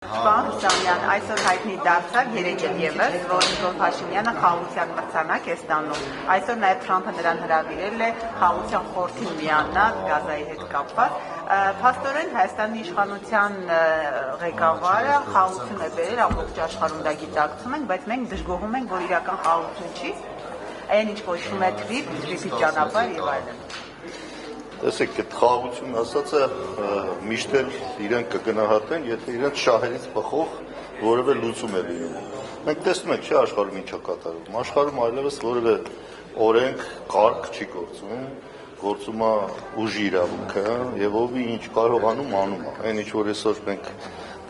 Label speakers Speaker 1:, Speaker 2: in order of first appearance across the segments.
Speaker 1: Պարոն Հուսանյան, այսօր հայտնի դարձավ երեկ ևս, որ Նիկոլ Փաշինյանը խաղաղության մրցանակ է ստանում։ Այսօր նաև Թրամփը նրան հրավիրել է խաղաղության խորհրդին միանալ Գազայի հետ կապված։ Փաստորեն Հայաստանի իշխանության ղեկավարը խաղաղություն է բերել ամբողջ աշխարհում դա գիտակցում են, բայց մենք դժգոհում ենք, որ իրական խաղաղություն չի, այն ինչ կոչվում է թրիփի ճանապարհ եւ այլն։
Speaker 2: Տեսեք, այդ խաղաղությունն ասածը միշտ էլ իրենք կգնահատեն, եթե իրենց շահերից բխող որևէ լուծում է լինում։ Մենք տեսնում ենք, չէ, աշխարհում ինչ է կատարվում։ Աշխարհում այլևս որևէ օրենք, կարգ չի գործում, գործում է ուժի իրավունքը եւ ովի ինչ կարողանում անում է։ Այն ինչ որ այսօր մենք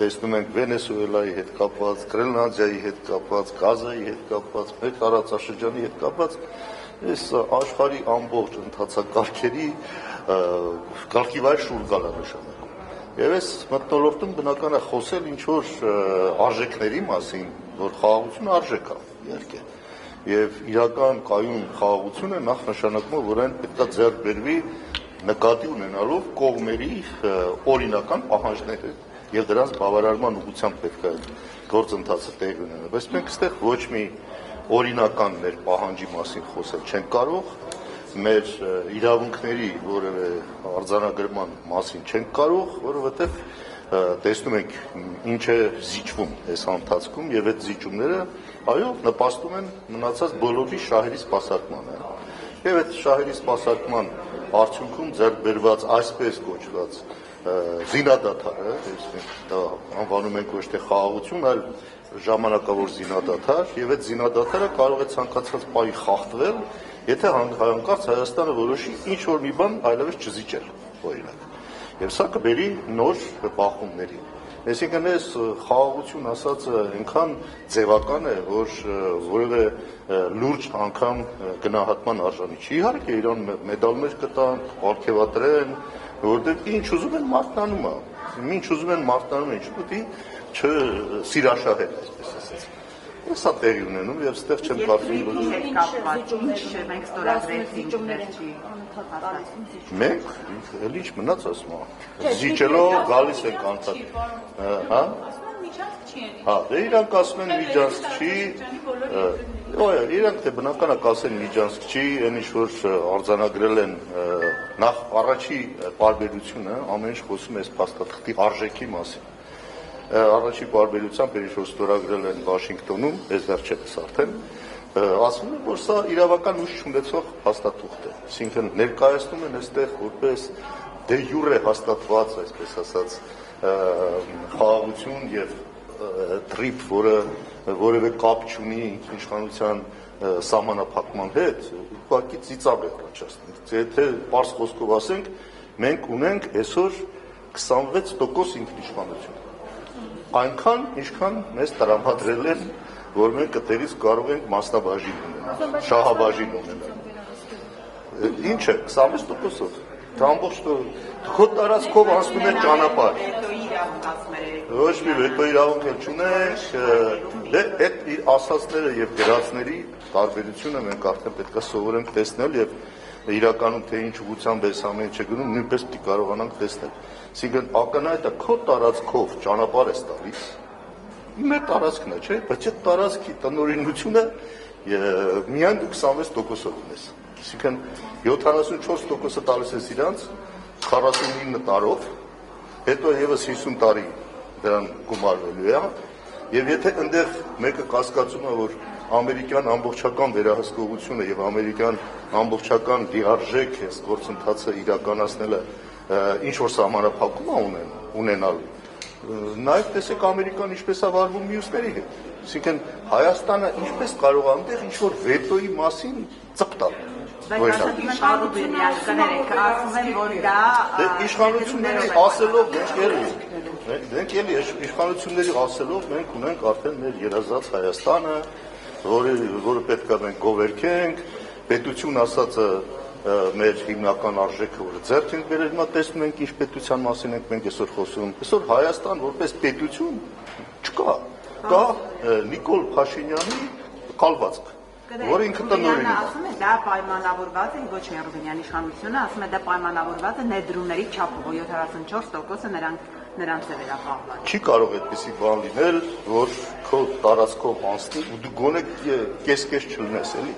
Speaker 2: տեսնում ենք Վենեսուելայի հետ կապված, Գրենլանդիայի հետ կապված, Գազայի հետ կապված, մեր տարածաշրջանի հետ կապված, այս աշխարհի ամբողջ ընթացակարգերի կարգիվայր շուռ գալը նշանակում։ Եվ այս մթնոլորտում բնական է խոսել ինչ-որ արժեքների մասին, որ խաղաղությունը արժեք է, իհարկե։ Եվ իրական կայուն խաղաղությունը նախ նշանակում է, որ այն պետք է ձեռք բերվի նկատի ունենալով կողմերի օրինական պահանջները եւ դրանց բավարարման ուղղությամբ պետք է գործընթացը տեղի ունենա։ Բայց մենք այստեղ ոչ մի օրինական մեր պահանջի մասին խոսել չենք կարող, մեր իրավունքների որևէ արձանագրման մասին չենք կարող, որովհետև տեսնում ենք ինչ է զիջվում այս ընթացքում եւ այդ զիջումները, այո, նպաստում են մնացած բոլորի շահերի սպասարկմանը։ Եվ այդ շահերի սպասարկման արդյունքում ձեռք բերված այսպես կոչված զինադադարը, դա անվանում ենք ոչ թե խաղաղություն, այլ ժամանակավոր զինադադար, եւ այդ զինադադարը կարող է ցանկացած պահի խախտվել, եթե հանկարծ Հայաստանը որոշի ինչ որ մի բան այլևս չզիջել, օրինակ։ Եվ սա կբերի նոր բախումների։ Այսինքն այս խաղաղություն ասածը այնքան ձևական է, որ որևէ լուրջ անգամ գնահատման արժանի չի։ Իհարկե իրան մեդալներ կտան, պարգևատրեն, որովհետև ինչ ուզում են մարտանում է։ Ինչ ուզում են մարտանում են, չպետք է չսիրաշահել, այսպես ասած։ Սա տեղի ունենում եւ այստեղ չեմ կարծում, որ
Speaker 1: ինչ մենք ստորագրեցինք վերջի
Speaker 2: մենք էլ ինչ մնաց ասում է զիջելով գալիս ենք անդադ հա հա դե իրանք ասում են միջանցք չի օյ իրանք թե բնական է ասեն միջանցք չի այն ինչ որ արձանագրել են նախ առաջի պարբերությունը ամեն ինչ խոսում է այս փաստաթղթի արժեքի մասին առաջի պարբերությամբ ինչ որ ստորագրել են Վաշինգտոնում, այս վերջերս արդեն, ասում են, որ սա իրավական ուժ չունեցող հաստատուղթ է։ Այսինքն ներկայացնում են այստեղ որպես դե յուրե հաստատված, այսպես ասած, խաղաղություն եւ թրիփ, որը որևէ կապ չունի իշխանության սահմանափակման հետ, ուղղակի ծիծաղ է պատճառում։ Եթե պարզ խոսքով ասենք, մենք ունենք այսօր 26% ինքնիշխանություն։ Այնքան, ինչքան մեզ տրամադրել են, որ մենք այդտեղից կարող ենք մասնաբաժին ունենալ, շահաբաժին ունենալ։ Ինչ է, 26%-ով։ Դա ամբողջ քո տարածքով անցնում է ճանապարհ։ Ոչ մի վետո իրավունք էլ չունենք, դե այդ ասածները եւ գրածների տարբերությունը մենք արդեն պետք է սովորենք տեսնել եւ իրականում թե ինչ ուղղությամբ էս ամեն ինչը գնում, նույնպես պիտի կարողանանք տեսնել։ Այսինքն ակնհայտ է քո տարածքով ճանապարհ ես տալիս։ Մեր տարածքն է, չէ՞, բայց այդ տարածքի տնօրինությունը միայն դու 26%-ով ունես։ Այսինքն 74%-ը տալիս ես իրանց 49 տարով, հետո եւս 50 տարի դրան գումարվելու է, եւ եթե այնտեղ մեկը կասկածում է, որ ամերիկյան ամբողջական վերահսկողությունը եւ ամերիկյան ամբողջական դիարժեք այս գործընթացը իրականացնելը ինչ որ սահմանափակում է ունենալու նաեւ տեսեք ամերիկան ինչպես է վարվում մյուսների հետ այսինքն Հայաստանը ինչպես կարող է այնտեղ ինչ որ վետոյի մասին ծպտալ իշխանությունների ասելով մենք էլի իշխանությունների ասելով մենք ունենք արդեն մեր երազած Հայաստանը որը պետք է մենք գովերքենք, պետություն ասածը մեր հիմնական արժեքը, որը ձեռք ենք բերել, հիմա տեսնում ենք ինչ պետության մասին ենք մենք այսօր խոսում։ Այսօր Հայաստան որպես պետություն չկա, կա Նիկոլ Փաշինյանի կալվածք, որը ինքը տնօրեն է։
Speaker 1: Ասում է դա պայմանավորված է, ոչ միայն Ռուբինյանի իշխանությունը, ասում է դա պայմանավորված է ներդրումների չափով, 74%-ը նրանց է վերապահված։
Speaker 2: Չի կարող այդպիսի բան լինել, որ քո տարածքով անցնի ու դու գոնե կես-կես չլնես, էլի։